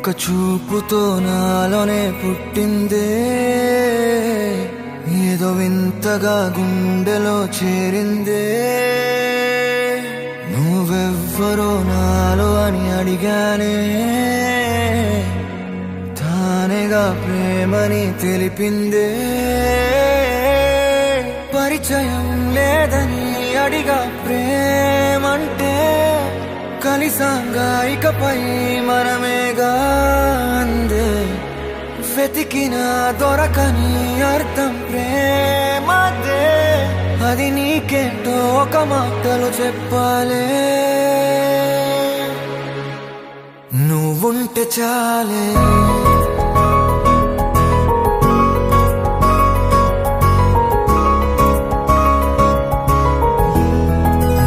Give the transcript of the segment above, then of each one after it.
ఒక్క చూపుతో నాలోనే పుట్టిందే, ఏదో వింతగా గుండెలో చేరిందే. నువ్వెవ్వరో నాలో అని అడిగానే, తానేగా ప్రేమని తెలిపిందే. పరిచయం లేదని అడిగా ప్రేమంటే, కలిసాంగా ఇకపై మనమేగా అందే. వెతికినా దొరకని అర్థం ప్రేమదే, అది నీకేంటో ఒక మాటలో చెప్పాలే. నువ్వుంటే చాలే,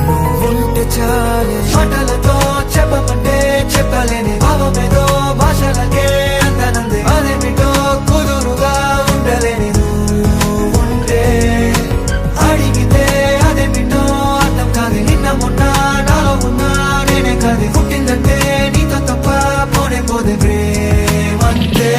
నువ్వుంటే చాలే. మాటలతో చెప్పమంటే చెప్పలేని భావమేదో భాషలకే అందనందే. అదేమిటో కుదురుగా ఉండలేని నువ్వుంటే, అడిగితే అదేమిటో అర్థం కాదు. నిన్న మొన్న నాలో ఉన్నా నేనే కాదు. పుట్టిందంటే నీతో తప్ప పోనే పోదే ప్రేమంతే.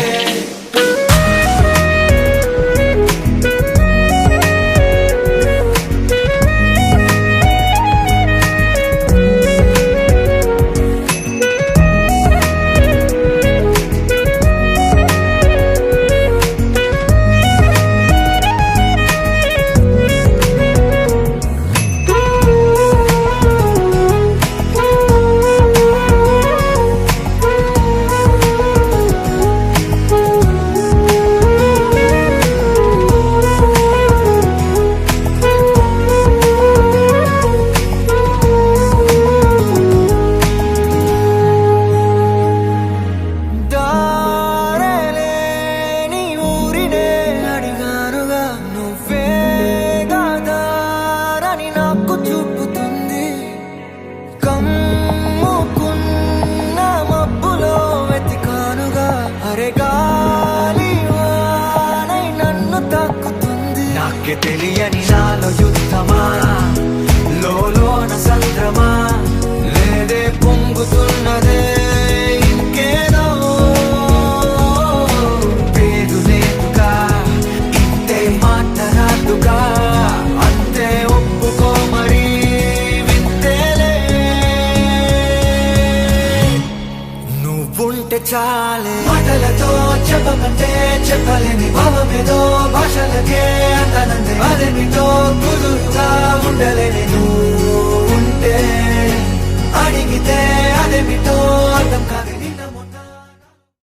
నాకే తెలియని నాలో యుద్ధమా, లోన సంద్రమా, లేదే పొంగుతున్నదే ఇంకేదో. పేరు లేదుగా, ఇంతే మాట రాదుగా, అంతే ఒప్పుకో మరి వింతేలే. నువ్వుంటే చాలే. మాటలతో చెప్పమంటే చెప్పలేని భావమేదో భాషలకే